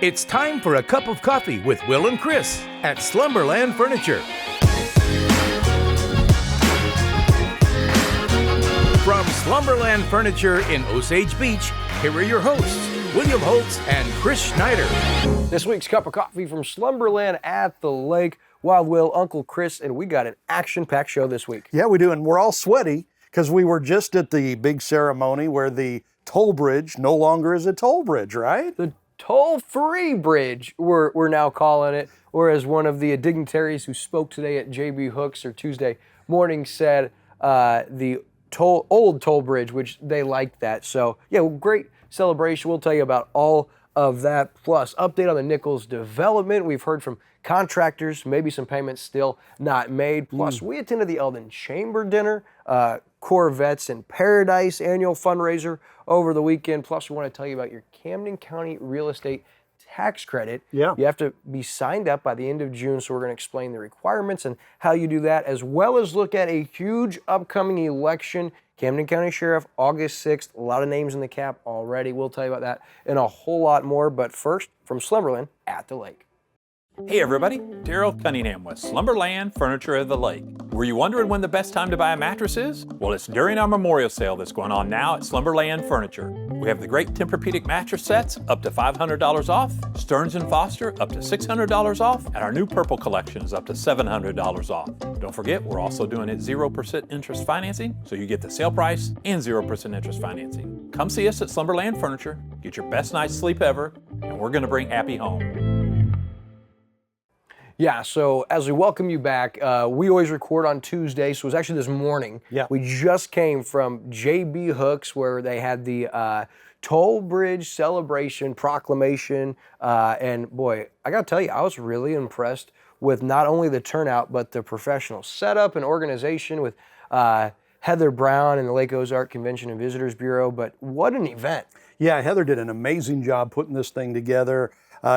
It's time for a cup of coffee with Will and Chris at Slumberland Furniture. From Slumberland Furniture in Osage Beach, here are your hosts, William Holtz and Chris Schneider. This week's cup of coffee from Slumberland at the lake. Wild Will, Uncle Chris, and we got an action-packed show this week. Yeah, we do, and we're all sweaty because we were just at the big ceremony where the toll bridge no longer is a toll bridge, right? The toll-free bridge, we're now calling it, or as one of the dignitaries who spoke today at JB Hooks or Tuesday morning said, the old toll bridge, which they liked that. So, yeah, great celebration. We'll tell you about all of that, plus update on the Nichols development. We've heard from contractors, maybe some payments still not made. Plus, we attended the Elden Chamber dinner, Corvettes in Paradise annual fundraiser over the weekend. Plus, we want to tell you about your Camden County real estate tax credit. Yeah. You have to be signed up by the end of June, so we're going to explain the requirements and how you do that, as well as look at a huge upcoming election. Camden County Sheriff, August 6th. A lot of names in the cap already. We'll tell you about that and a whole lot more. But first, from Slumberland at the lake. Hey everybody, Daryl Cunningham with Slumberland Furniture of the Lake. Were you wondering when the best time to buy a mattress is? Well, it's during our memorial sale that's going on now at Slumberland Furniture. We have the great Tempur-Pedic mattress sets up to $500 off, Stearns & Foster up to $600 off, and our new Purple collection is up to $700 off. Don't forget, we're also doing it 0% interest financing, so you get the sale price and 0% interest financing. Come see us at Slumberland Furniture, get your best night's sleep ever, and we're going to bring happy home. Yeah, so as we welcome you back, we always record on Tuesday, so it was actually this morning. Yeah. We just came from JB Hooks, where they had the toll bridge celebration proclamation, and boy, I gotta tell you, I was really impressed with not only the turnout, but the professional setup and organization with Heather Brown and the Lake Ozarks Convention and Visitors Bureau, but what an event. Yeah, Heather did an amazing job putting this thing together.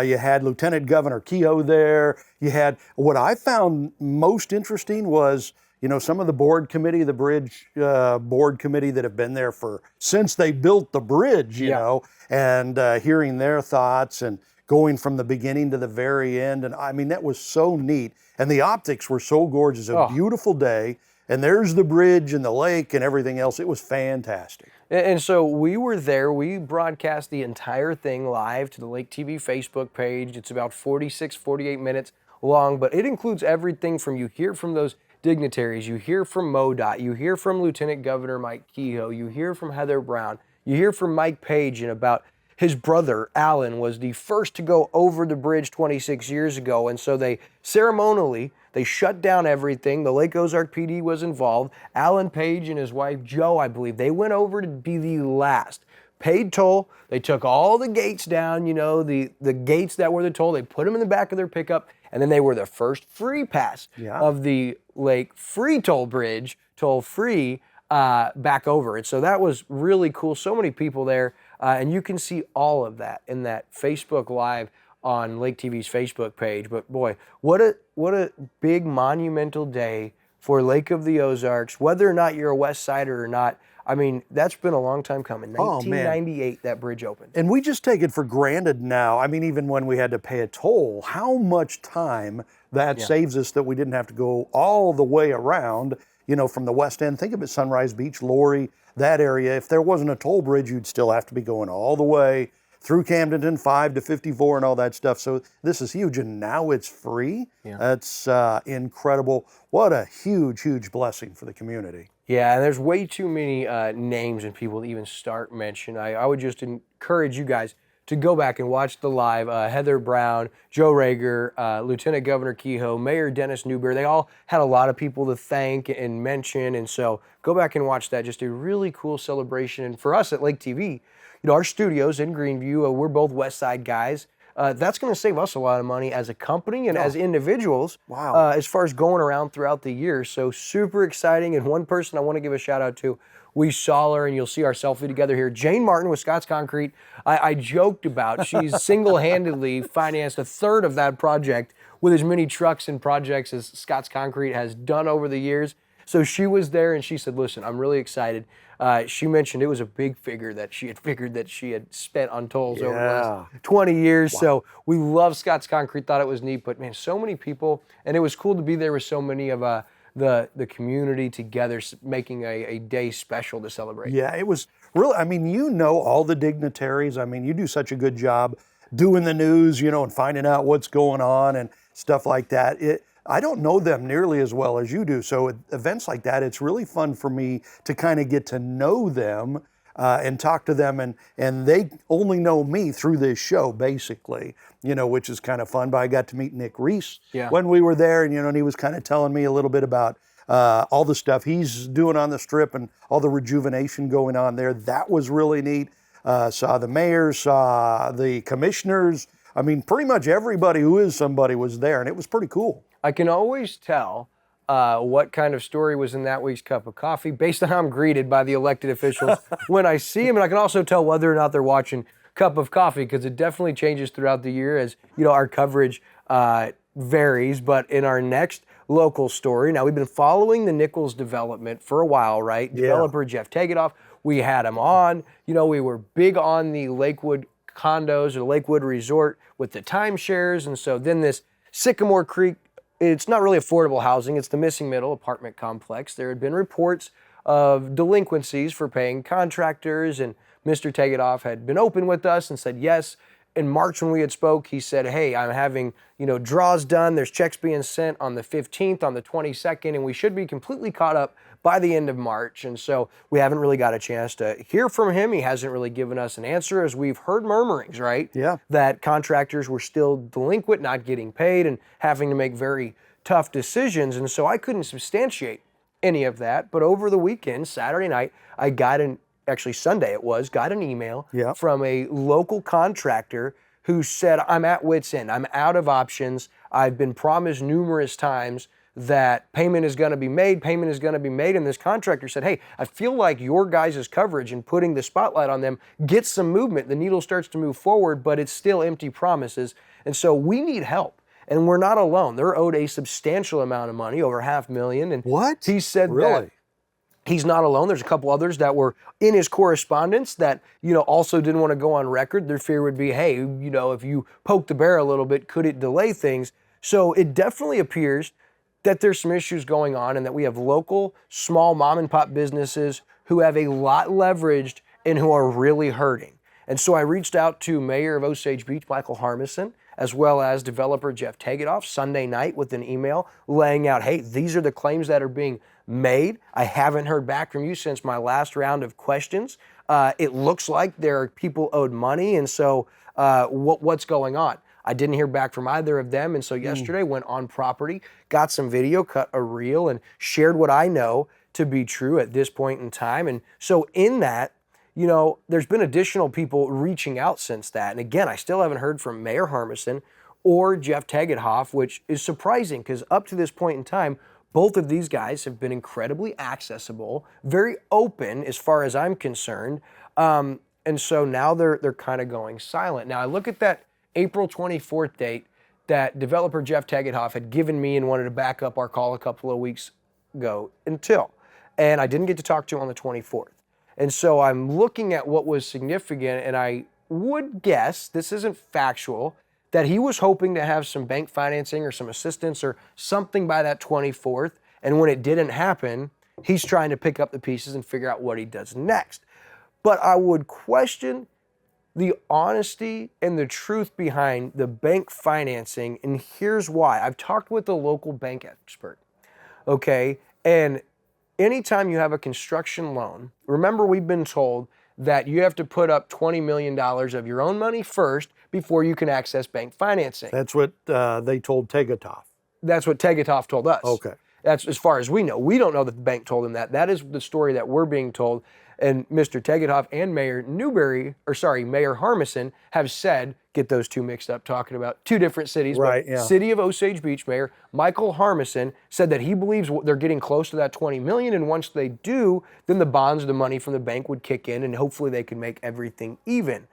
You had Lieutenant Governor Kehoe there. You had, what I found most interesting was, you know, some of the the bridge board committee that have been there since they built the bridge, you know, and hearing their thoughts and going from the beginning to the very end. And I mean, that was so neat. And the optics were so gorgeous. A beautiful day. And there's the bridge and the lake and everything else. It was fantastic. And so we were there. We broadcast the entire thing live to the Lake TV Facebook page. It's about 48 minutes long, but it includes everything from you hear from those dignitaries, you hear from MoDOT, you hear from Lieutenant Governor Mike Kehoe, you hear from Heather Brown, you hear from Mike Page and about his brother, Alan, was the first to go over the bridge 26 years ago. And so they ceremonially, they shut down everything. The Lake Ozark PD was involved. Alan Page and his wife, Jo, I believe, they went over to be the last. Paid toll. They took all the gates down, you know, the gates that were the toll. They put them in the back of their pickup. And then they were the first free pass of the lake free toll bridge, toll free, back over it. So that was really cool. So many people there. And you can see all of that in that Facebook Live on Lake TV's Facebook page. But boy, what a big monumental day for Lake of the Ozarks, whether or not you're a West Sider or not. I mean, that's been a long time coming. 1998, that bridge opened. And we just take it for granted now. I mean, even when we had to pay a toll, how much time that saves us that we didn't have to go all the way around, you know, from the west end. Think of it, Sunrise Beach, Laurie, that area. If there wasn't a toll bridge, you'd still have to be going all the way through Camdenton, 5 to 54 and all that stuff. So this is huge, and now it's free. Yeah. That's incredible. What a huge, huge blessing for the community. Yeah, and there's way too many names and people to even start mentioning. I would just encourage you guys to go back and watch the live. Heather Brown, Joe Rager, Lieutenant Governor Kehoe, Mayor Dennis Newberry, they all had a lot of people to thank and mention, and so go back and watch that. Just a really cool celebration. And for us at Lake TV, you know, our studios in Greenview, we're both West Side guys. That's going to save us a lot of money as a company and as individuals. Wow. As far as going around throughout the year. So super exciting. And one person I want to give a shout out to, we saw her, and you'll see our selfie together here. Jane Martin with Scott's Concrete. I joked about she's single-handedly financed a third of that project with as many trucks and projects as Scott's Concrete has done over the years. So she was there, and she said, listen, I'm really excited. she mentioned it was a big figure that she had figured that she had spent on tolls over the Yeah. last 20 years. Wow. So we love Scott's Concrete, thought it was neat, but man, so many people, and it was cool to be there with so many of the community together, making a day special to celebrate. Yeah, it was really, I mean, you know all the dignitaries. I mean, you do such a good job doing the news, you know, and finding out what's going on and stuff like that. I don't know them nearly as well as you do. So at events like that, it's really fun for me to kind of get to know them and talk to them. And they only know me through this show, basically, you know, which is kind of fun. But I got to meet Nick Reese when we were there, and, you know, and he was kind of telling me a little bit about all the stuff he's doing on the Strip and all the rejuvenation going on there. That was really neat. Saw the mayor, saw the commissioners. I mean, pretty much everybody who is somebody was there, and it was pretty cool. I can always tell what kind of story was in that week's cup of coffee based on how I'm greeted by the elected officials when I see them. And I can also tell whether or not they're watching Cup of Coffee, because it definitely changes throughout the year as, you know, our coverage varies. But in our next local story, now we've been following the Nichols development for a while, right? Yeah. Developer Jeff Tegetthoff, we had him on. You know, we were big on the Lakewood condos or Lakewood Resort with the timeshares. And so then this Sycamore Creek, it's not really affordable housing, it's the missing middle apartment complex. There had been reports of delinquencies for paying contractors, and Mr. Tegetthoff had been open with us and said yes. In March when we had spoke, he said, hey, I'm having, you know, draws done, there's checks being sent on the 15th, on the 22nd, and we should be completely caught up by the end of March. And so we haven't really got a chance to hear from him. He hasn't really given us an answer, as we've heard murmurings, right? Yeah. That contractors were still delinquent, not getting paid, and having to make very tough decisions. And so I couldn't substantiate any of that. But over the weekend, Saturday night, I got actually Sunday it was, got an email from a local contractor who said, I'm at wit's end. I'm out of options. I've been promised numerous times that payment is going to be made, and this contractor said, hey, I feel like your guys' coverage and putting the spotlight on them gets some movement. The needle starts to move forward, but it's still empty promises. And so we need help. And we're not alone. They're owed a substantial amount of money, over $500,000. And what? He said really? That he's not alone. There's a couple others that were in his correspondence that, you know, also didn't want to go on record. Their fear would be, hey, you know, if you poke the bear a little bit, could it delay things? So it definitely appears that there's some issues going on, and that we have local, small mom and pop businesses who have a lot leveraged and who are really hurting. And so I reached out to Mayor of Osage Beach, Michael Harmison, as well as developer Jeff Tegetthoff Sunday night with an email laying out, hey, these are the claims that are being made. I haven't heard back from you since my last round of questions. It looks like there are people owed money, and so what's going on? I didn't hear back from either of them, and so yesterday went on property, got some video, cut a reel, and shared what I know to be true at this point in time. And so in that, you know, there's been additional people reaching out since that. And again, I still haven't heard from Mayor Harmison or Jeff Tegetthoff, which is surprising because up to this point in time, both of these guys have been incredibly accessible, very open as far as I'm concerned. And so now they're kind of going silent. Now I look at that April 24th date that developer Jeff Tegetthoff had given me and wanted to back up our call a couple of weeks ago and I didn't get to talk to him on the 24th. And so I'm looking at what was significant, and I would guess, this isn't factual, that he was hoping to have some bank financing or some assistance or something by that 24th. And when it didn't happen, he's trying to pick up the pieces and figure out what he does next. But I would question the honesty and the truth behind the bank financing, and here's why. I've talked with a local bank expert, okay? And anytime you have a construction loan, remember we've been told that you have to put up $20 million of your own money first before you can access bank financing. That's what they told Tegetthoff. That's what Tegetthoff told us. Okay. That's as far as we know. We don't know that the bank told him that. That is the story that we're being told. And Mr. Tegetthoff and Mayor Harmison have said, get those two mixed up, talking about two different cities. Right, but yeah. City of Osage Beach Mayor Michael Harmison said that he believes they're getting close to that $20 million, and once they do, then the bonds, the money from the bank would kick in, and hopefully they can make everything even.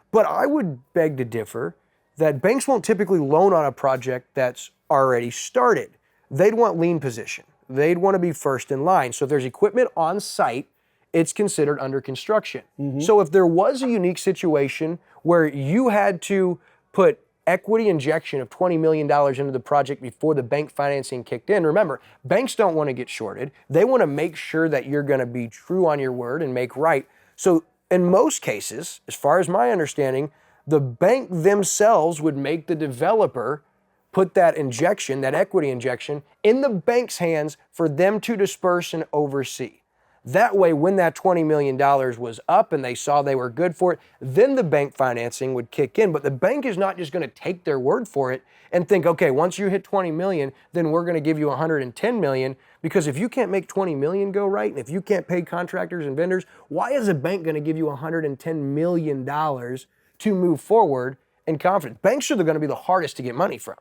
But I would beg to differ that banks won't typically loan on a project that's already started. They'd want lien position. They'd want to be first in line. So if there's equipment on site, it's considered under construction. So if there was a unique situation where you had to put equity injection of $20 million into the project before the bank financing kicked in, remember, banks don't want to get shorted. They want to make sure that you're going to be true on your word and make right. So in most cases, as far as my understanding, the bank themselves would make the developer put that injection, that equity injection, in the bank's hands for them to disperse and oversee. That way, when that $20 million was up and they saw they were good for it, then the bank financing would kick in. But the bank is not just going to take their word for it and think, okay, once you hit 20 million, then we're going to give you 110 million. Because if you can't make 20 million go right, and if you can't pay contractors and vendors, why is a bank going to give you $110 million to move forward in confidence? Banks are going to be the hardest to get money from.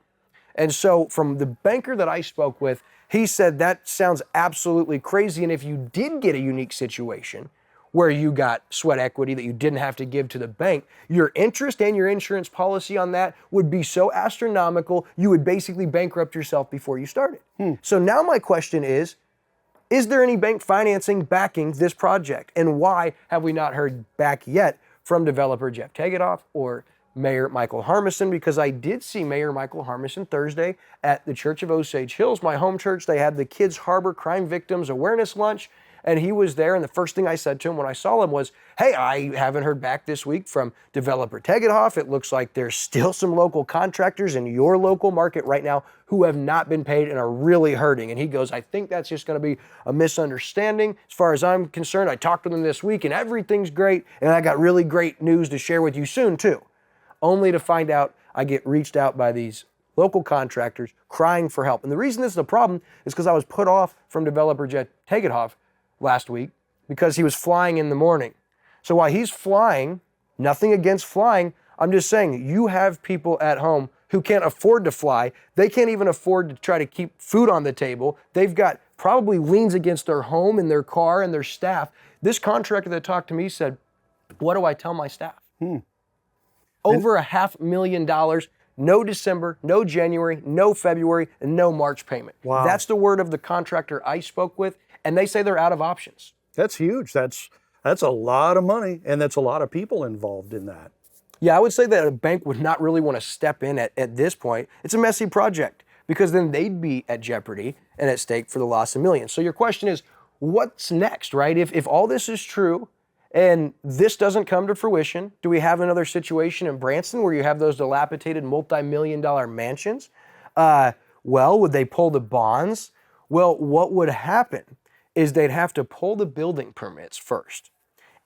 And so from the banker that I spoke with, he said that sounds absolutely crazy. And if you did get a unique situation where you got sweat equity that you didn't have to give to the bank, your interest and your insurance policy on that would be so astronomical, you would basically bankrupt yourself before you started. So now my question is there any bank financing backing this project? And why have we not heard back yet from developer Jeff Tegetthoff or Mayor Michael Harmison? Because I did see Mayor Michael Harmison Thursday at the Church of Osage Hills, my home church. They had the Kids Harbor Crime Victims Awareness Lunch, and he was there. And the first thing I said to him when I saw him was, hey, I haven't heard back this week from developer Tegetthoff. It looks like there's still some local contractors in your local market right now who have not been paid and are really hurting. And he goes, I think that's just going to be a misunderstanding. As far as I'm concerned, I talked to them this week and everything's great. And I got really great news to share with you soon too. Only to find out I get reached out by these local contractors crying for help. And the reason this is a problem is because I was put off from developer Jeff Tegetthoff last week because he was flying in the morning. So while he's flying, nothing against flying, I'm just saying you have people at home who can't afford to fly. They can't even afford to try to keep food on the table. They've got probably liens against their home and their car and their staff. This contractor that talked to me said, what do I tell my staff? Over $500,000, no December, no January, no February, and no March payment. Wow. That's the word of the contractor I spoke with, and they say they're out of options. That's huge. That's a lot of money, and that's a lot of people involved in that. Yeah, I would say that a bank would not really want to step in at this point. It's a messy project because then they'd be at jeopardy and at stake for the loss of millions. So your question is, what's next, right? If all this is true, and this doesn't come to fruition, do we have another situation in Branson where you have those dilapidated multi-million-dollar mansions? Well, would they pull the bonds? Well, what would happen is they'd have to pull the building permits first,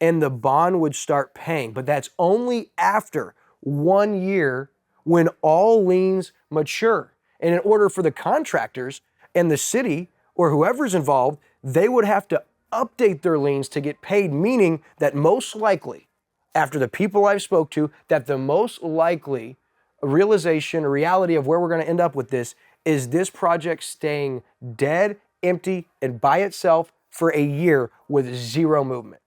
and the bond would start paying. But that's only after 1 year when all liens mature. And in order for the contractors and the city or whoever's involved, they would have to update their liens to get paid, meaning that most likely, after the people I've spoke to, that the most likely realization or reality of where we're going to end up with this is this project staying dead, empty, and by itself for a year with zero movement.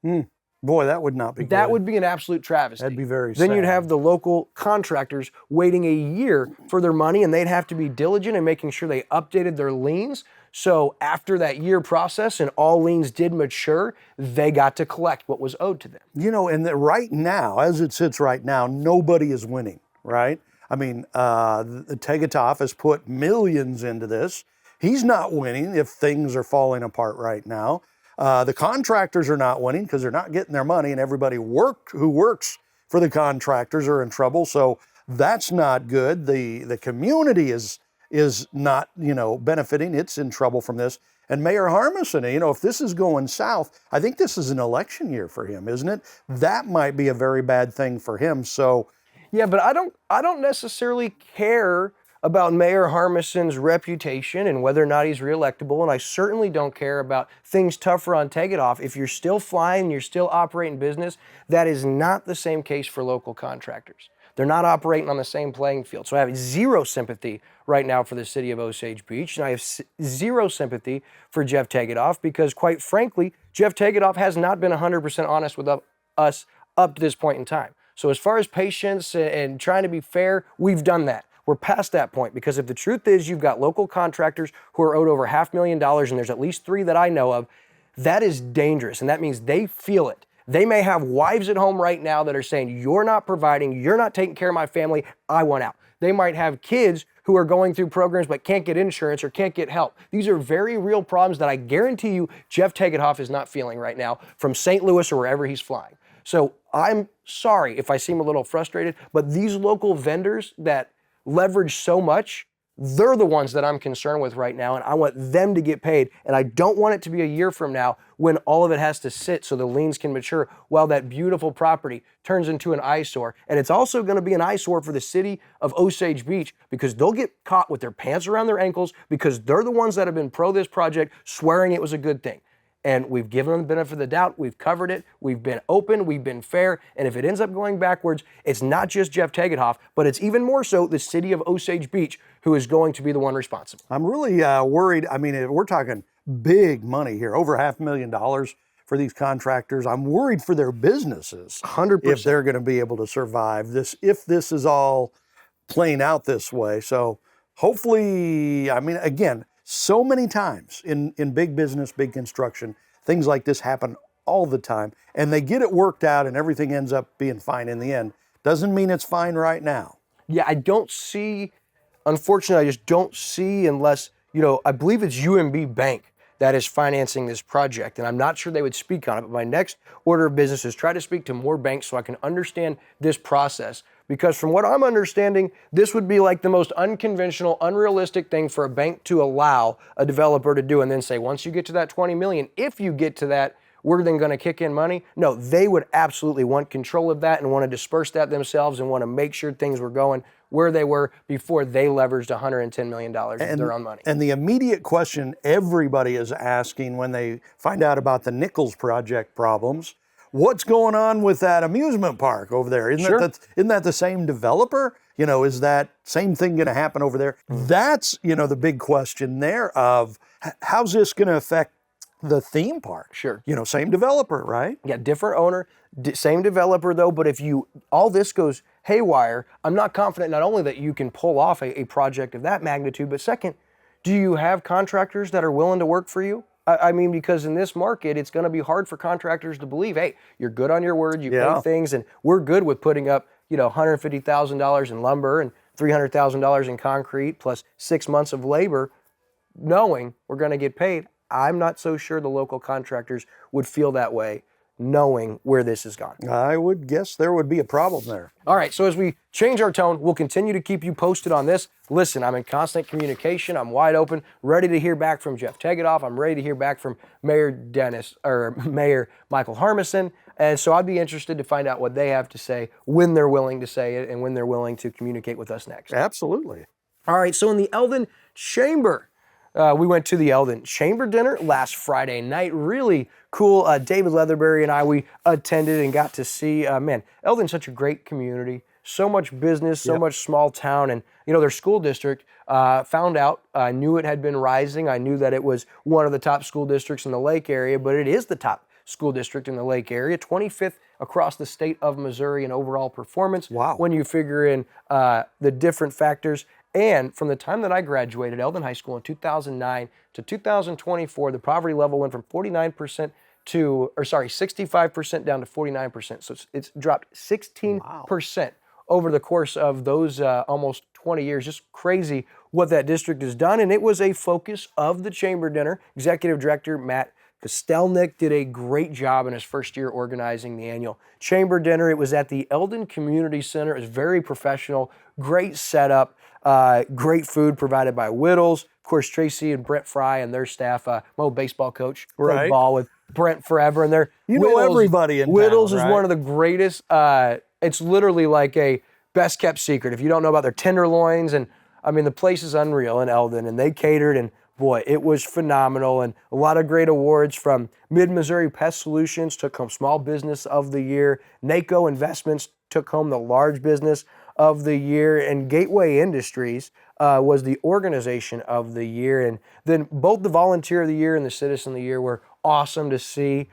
Boy, that would not be good. That would be an absolute travesty. That'd be very Then sad. you'd have the local contractors waiting a year for their money, and they'd have to be diligent in making sure they updated their liens. So after that year process and all liens did mature, they got to collect what was owed to them. You know, and right now, as it sits right now, nobody is winning, right? I mean, the Tegetthoff has put millions into this. He's not winning if things are falling apart right now. The contractors are not winning because they're not getting their money, and everybody who works for the contractors are in trouble. So that's not good. The community is not, benefiting. It's in trouble from this. And Mayor Harmison, if this is going south, I think this is an election year for him, isn't it? That might be a very bad thing for him. So, yeah, but I don't necessarily care about Mayor Harmison's reputation and whether or not he's reelectable, and I certainly don't care about things tougher on Tegetthoff. If you're still flying, you're still operating business, that is not the same case for local contractors. They're not operating on the same playing field. So I have zero sympathy right now for the city of Osage Beach, and I have zero sympathy for Jeff Tegetthoff because, quite frankly, Jeff Tegetthoff has not been 100% honest with us up to this point in time. So as far as patience and trying to be fair, we've done that. We're past that point because if the truth is you've got local contractors who are owed over $500,000, and there's at least 3 that I know of, that is dangerous, and that means they feel it. They may have wives at home right now that are saying, you're not providing, you're not taking care of my family, I want out. They might have kids who are going through programs but can't get insurance or can't get help. These are very real problems that I guarantee you Jeff Tegethoff is not feeling right now from St. Louis or wherever he's flying. So I'm sorry if I seem a little frustrated, but these local vendors that leverage so much, they're the ones that I'm concerned with right now, and I want them to get paid. And I don't want it to be a year from now when all of it has to sit so the liens can mature while that beautiful property turns into an eyesore. And it's also going to be an eyesore for the city of Osage Beach because they'll get caught with their pants around their ankles because they're the ones that have been pro this project, swearing it was a good thing. And we've given them the benefit of the doubt, we've covered it, we've been open, we've been fair, and if it ends up going backwards, it's not just Jeff Tegethoff, but it's even more so the city of Osage Beach who is going to be the one responsible. I'm really worried. I mean, we're talking big money here, over $500,000 for these contractors. I'm worried for their businesses. 100%. If they're going to be able to survive this, if this is all playing out this way. So hopefully, I mean, again, so many times in big business, big construction, things like this happen all the time, and they get it worked out and everything ends up being fine in the end. Doesn't mean it's fine right now. Yeah, I don't see, unfortunately, I just don't see unless, I believe it's UMB Bank that is financing this project, and I'm not sure they would speak on it, but my next order of business is try to speak to more banks so I can understand this process. Because from what I'm understanding, this would be like the most unconventional, unrealistic thing for a bank to allow a developer to do and then say, once you get to that 20 million, if you get to that, we're then going to kick in money. No, they would absolutely want control of that and want to disperse that themselves and want to make sure things were going where they were before they leveraged $110 million of their own money. And the immediate question everybody is asking when they find out about the Nichols project problems, what's going on with that amusement park over there? Isn't that the same developer? Is that same thing going to happen over there? That's, the big question there of how's this going to affect the theme park? Sure. Same developer, right? Yeah, different owner, same developer though, but if all this goes haywire, I'm not confident not only that you can pull off a project of that magnitude, but second, do you have contractors that are willing to work for you? I mean, because in this market, it's going to be hard for contractors to believe, hey, you're good on your word, you pay things, and we're good with putting up, $150,000 in lumber and $300,000 in concrete plus 6 months of labor, knowing we're going to get paid. I'm not so sure the local contractors would feel that way, knowing where this has gone. I would guess there would be a problem there. All right, so as we change our tone, we'll continue to keep you posted on this. Listen, I'm in constant communication. I'm wide open, ready to hear back from Jeff Tegethoff. I'm ready to hear back from Mayor Michael Harmison. And so I'd be interested to find out what they have to say when they're willing to say it and when they're willing to communicate with us next. Absolutely. All right, so in the Elden Chamber, we went to the Elden Chamber dinner last Friday night. Really cool. David Leatherberry and we attended and got to see, Elden's such a great community, so much business, so much small town. And, their school district found out, I knew it had been rising. I knew that it was one of the top school districts in the Lake area, but it is the top school district in the Lake area, 25th across the state of Missouri in overall performance. Wow. When you figure in the different factors. And from the time that I graduated Elden High School in 2009 to 2024, the poverty level went from 65% down to 49%. So it's dropped 16% over the course of those almost 20 years. Just crazy what that district has done. And it was a focus of the chamber dinner. Executive Director Matt Kostelnik did a great job in his first year organizing the annual chamber dinner. It was at the Elden Community Center. It was very professional, great setup. Great food provided by Whittles. Of course, Tracy and Brent Fry and their staff, my old baseball coach, played ball with Brent forever. And they're everybody in Whittles town, is right? one of the greatest. It's literally like a best kept secret. If you don't know about their tenderloins, and I mean, the place is unreal in Elden, and they catered, and boy, it was phenomenal. And a lot of great awards from Mid-Missouri Pest Solutions took home Small Business of the Year. NACO Investments took home the Large Business of the Year, and Gateway Industries was the Organization of the Year. And then both the Volunteer of the Year and the Citizen of the Year were awesome to see.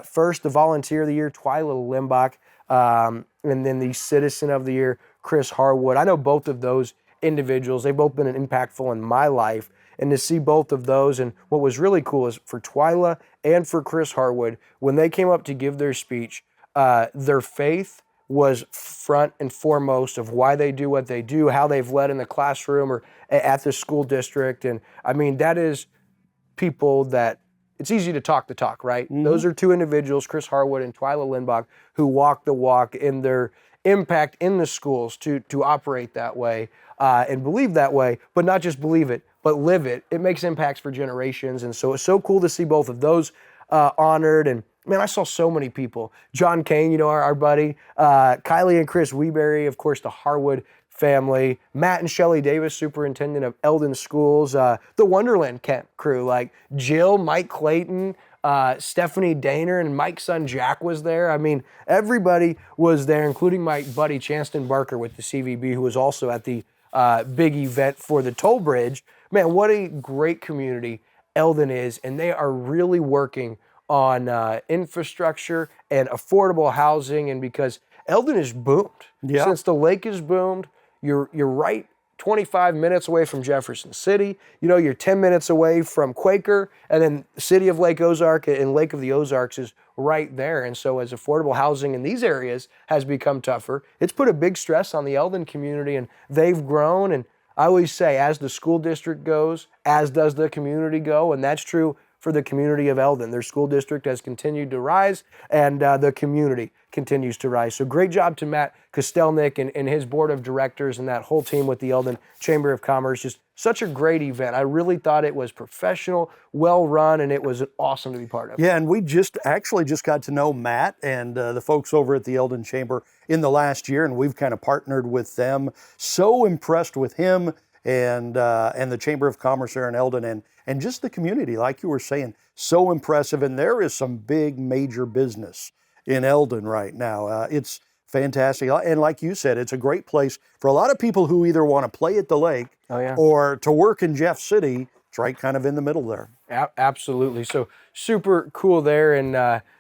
First, the Volunteer of the Year, Twyla Limbach, and then the Citizen of the Year, Chris Harwood. I know both of those individuals. They've both been impactful in my life. And to see both of those, and what was really cool is for Twyla and for Chris Harwood, when they came up to give their speech, their faith was front and foremost of why they do what they do, how they've led in the classroom or at the school district. And I mean, that is people that it's easy to talk the talk, right? Mm-hmm. Those are two individuals, Chris Harwood and Twyla Lindbach, who walk the walk in their impact in the schools to operate that way and believe that way, but not just believe it, but live it. It makes impacts for generations. And so it's so cool to see both of those honored. And man, I saw so many people. John Kane, you know, our buddy, Kylie and Chris Weeberry, of course, the Harwood family, Matt and Shelley Davis, superintendent of Elden Schools, the Wonderland Camp crew, like Jill, Mike Clayton, Stephanie Daner, and Mike's son Jack was there. I mean, everybody was there, including my buddy Chanston Barker with the CVB, who was also at the big event for the toll bridge. Man, what a great community Elden is, and they are really working on infrastructure and affordable housing, and because Elden has boomed. Yeah. Since the lake has boomed, you're right 25 minutes away from Jefferson City. You know, you're 10 minutes away from Quaker, and then the city of Lake Ozark and Lake of the Ozarks is right there. And so as affordable housing in these areas has become tougher, it's put a big stress on the Elden community, and they've grown. And I always say, as the school district goes, as does the community go, and that's true for the community of Elden. Their school district has continued to rise, and the community continues to rise. So great job to Matt Kostelnik and his board of directors and that whole team with the Elden Chamber of Commerce. Just such a great event. I really thought it was professional, well run, and it was awesome to be part of. Yeah, and we just got to know Matt and the folks over at the Elden Chamber in the last year, and we've kind of partnered with them. So impressed with him and the Chamber of Commerce there in Elden, and just the community, like you were saying, so impressive. And there is some big major business in Elden right now. It's fantastic. And like you said, it's a great place for a lot of people who either want to play at the lake or to work in Jeff City. It's right kind of in the middle there. Absolutely. So super cool there. And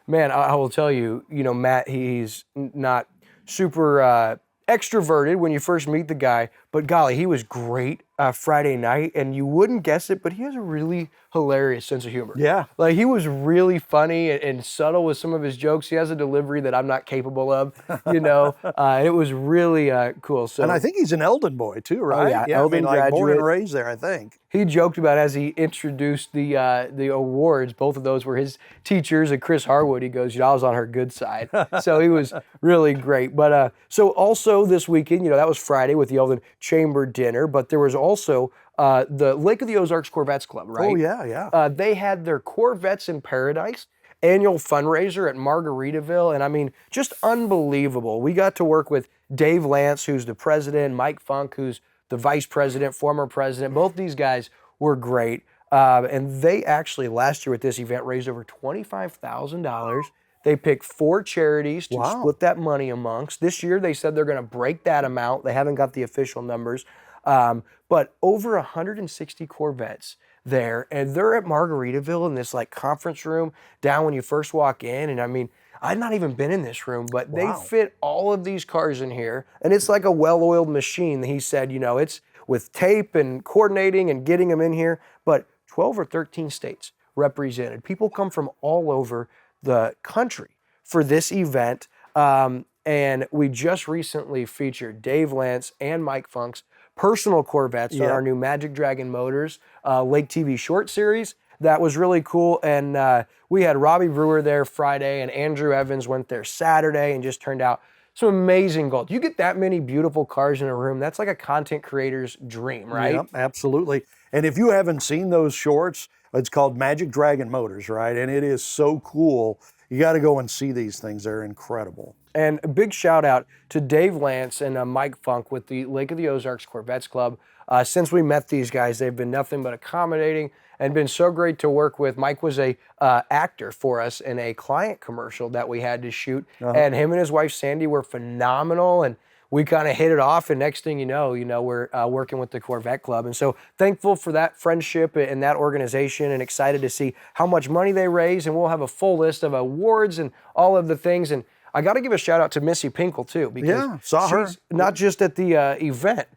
man, I will tell you, you know, Matt, he's not super extroverted when you first meet the guy, but golly, he was great Friday night, and you wouldn't guess it, but he has a really hilarious sense of humor. Yeah. Like, he was really funny and subtle with some of his jokes. He has a delivery that I'm not capable of, you know. It was really cool. So, and I think he's an Elden boy too, right? Oh, yeah, Elden graduate. Born and raised there, I think. He joked about, as he introduced the awards, both of those were his teachers, and Chris Harwood, he goes, you know, I was on her good side. So he was really great. But so also this weekend, you know, that was Friday with the Elden Chamber dinner, but there was also the Lake of the Ozarks Corvettes Club, right? Oh, yeah. They had their Corvettes in Paradise annual fundraiser at Margaritaville, and I mean, just unbelievable. We got to work with Dave Lance, who's the president, Mike Funk, who's the vice president, former president. Both these guys were great. And they actually, last year with this event, raised over $25,000. They picked 4 charities to split that money amongst. This year, they said they're going to break that amount. They haven't got the official numbers. But over 160 Corvettes there, and they're at Margaritaville in this like conference room down when you first walk in. And I mean, I'd not even been in this room, but they fit all of these cars in here, and it's like a well-oiled machine. He said, you know, it's with tape and coordinating and getting them in here, but 12 or 13 states represented. People come from all over the country for this event, and we just recently featured Dave Lance and Mike Funk's personal Corvettes on our new Magic Dragon Motors Lake TV short series. That was really cool, and we had Robbie Brewer there Friday, and Andrew Evans went there Saturday, and just turned out some amazing gold. You get that many beautiful cars in a room, that's like a content creator's dream, right? Yeah, absolutely. And if you haven't seen those shorts, it's called Magic Dragon Motors, right? And it is so cool. You got to go and see these things. They're incredible. And a big shout out to Dave Lance and Mike Funk with the Lake of the Ozarks Corvettes Club. Since we met these guys, they've been nothing but accommodating and been so great to work with. Mike was a actor for us in a client commercial that we had to shoot, and him and his wife Sandy were phenomenal, and we kind of hit it off, and next thing you know, we're working with the Corvette Club. And so thankful for that friendship and that organization, and excited to see how much money they raise. And we'll have a full list of awards and all of the things. And I got to give a shout out to Missy Pinkle too, because saw her. she's not just at the event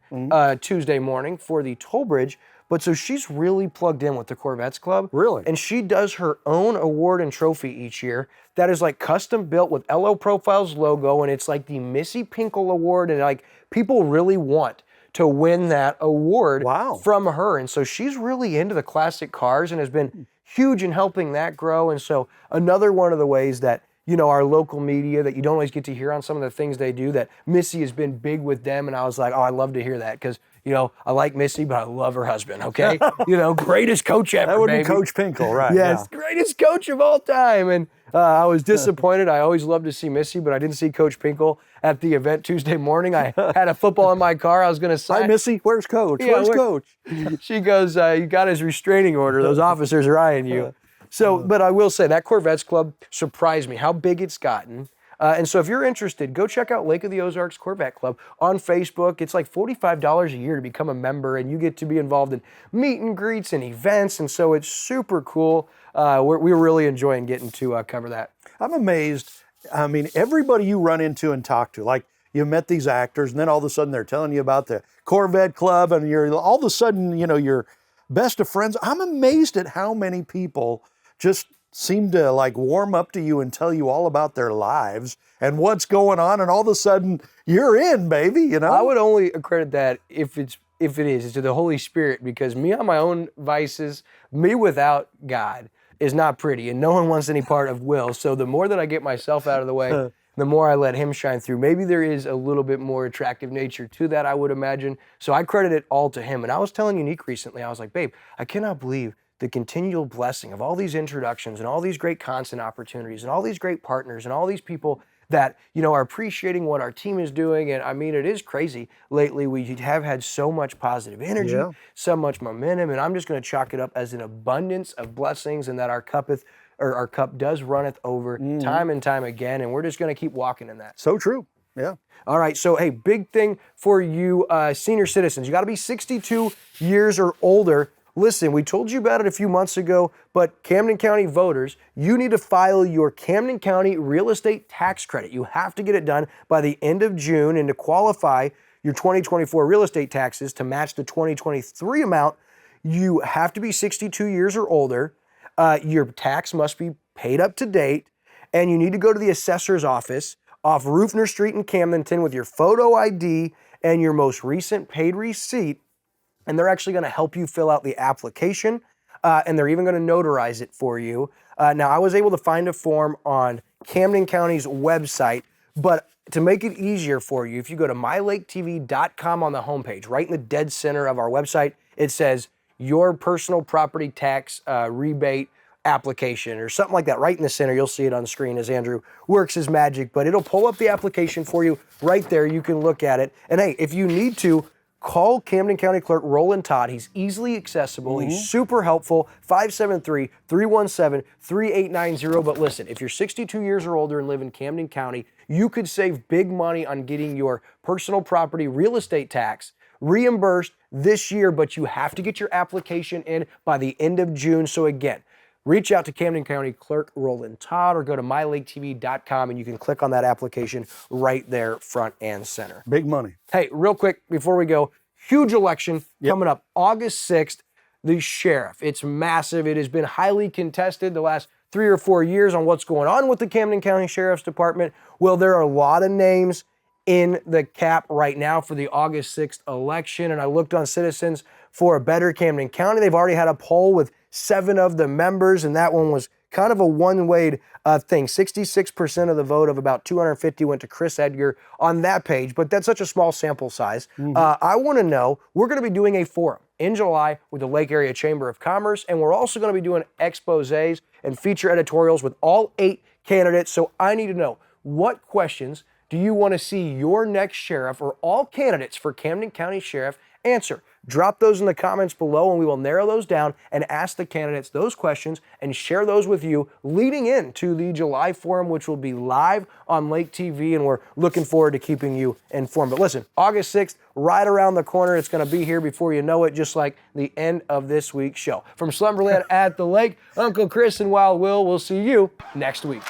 Tuesday morning for the toll bridge, but so she's really plugged in with the Corvettes Club. Really? And she does her own award and trophy each year that is like custom built with LO Profiles logo, and it's like the Missy Pinkle Award, and like people really want to win that award from her. And so she's really into the classic cars and has been huge in helping that grow. And so another one of the ways that, you know, our local media that you don't always get to hear on some of the things they do, that Missy has been big with them. And I was like, oh, I love to hear that, because, you know, I like Missy, but I love her husband, okay? You know, greatest coach ever, That would baby. be Coach Pinkle, right? Yes, greatest coach of all time. And I was disappointed. I always love to see Missy, but I didn't see Coach Pinkle at the event Tuesday morning. I had a football in my car. I was going to sign. Hi, Missy. Where's Coach? Yeah, Where's Coach? She goes, you got his restraining order. Those officers are eyeing you. So, but I will say that Corvettes Club surprised me how big it's gotten. And so if you're interested, go check out Lake of the Ozarks Corvette Club on Facebook. It's like $45 a year to become a member, and you get to be involved in meet and greets and events. And so it's super cool. We're really enjoying getting to cover that. I'm amazed. I mean, everybody you run into and talk to, like you met these actors, and then all of a sudden they're telling you about the Corvette Club, and you're all of a sudden, you know, you're best of friends. I'm amazed at how many people just seem to like warm up to you and tell you all about their lives and what's going on, and all of a sudden you're in, baby, you know? I would only accredit that if it is to the Holy Spirit, because me on my own vices, me without God is not pretty, and no one wants any part of Will. So the more that I get myself out of the way, the more I let him shine through. Maybe there is a little bit more attractive nature to that, I would imagine. So I credit it all to him. And I was telling Unique recently, I was like, babe, I cannot believe the continual blessing of all these introductions and all these great content opportunities and all these great partners and all these people that, you know, are appreciating what our team is doing. And I mean, it is crazy. Lately, we have had so much positive energy, so much momentum, and I'm just going to chalk it up as an abundance of blessings, and that our cup does runneth over time and time again, and we're just going to keep walking in that. So true. Yeah. All right, so hey, big thing for you senior citizens. You got to be 62 years or older. Listen, we told you about it a few months ago, but Camden County voters, you need to file your Camden County real estate tax credit. You have to get it done by the end of June, and to qualify your 2024 real estate taxes to match the 2023 amount, you have to be 62 years or older. Your tax must be paid up to date, and you need to go to the assessor's office off Rufner Street in Camdenton with your photo ID and your most recent paid receipt. And they're actually going to help you fill out the application, and they're even going to notarize it for you. Now, I was able to find a form on Camden County's website, but to make it easier for you, if you go to mylaketv.com on the homepage, right in the dead center of our website, it says your personal property tax rebate application or something like that. Right in the center, you'll see it on screen as Andrew works his magic, but it'll pull up the application for you right there. You can look at it. And hey, if you need to, call Camden County Clerk Roland Todd. He's easily accessible. He's super helpful. 573-317-3890. But listen, if you're 62 years or older and live in Camden County, you could save big money on getting your personal property real estate tax reimbursed this year, but you have to get your application in by the end of June. So again, reach out to Camden County Clerk Roland Todd or go to mylaketv.com and you can click on that application right there front and center. Big money. Hey, real quick before we go, huge election coming up August 6th, the sheriff. It's massive. It has been highly contested the last 3 or 4 years on what's going on with the Camden County Sheriff's Department. Well, there are a lot of names in the cap right now for the August 6th election, and I looked on Citizens for a Better Camden County. They've already had a poll with 7 of the members, and that one was kind of a one-way thing. 66% of the vote of about 250 went to Chris Edgar on that page, but that's such a small sample size. I want to know, we're going to be doing a forum in July with the Lake Area Chamber of Commerce, and we're also going to be doing exposés and feature editorials with all 8 candidates. So I need to know, what questions do you want to see your next sheriff or all candidates for Camden County Sheriff answer? Drop those in the comments below and we will narrow those down and ask the candidates those questions and share those with you leading into the July forum, which will be live on Lake TV, and we're looking forward to keeping you informed. But listen, August 6th, right around the corner. It's going to be here before you know it, just like the end of this week's show. From Slumberland at the Lake, Uncle Chris and Wild Will, we'll see you next week.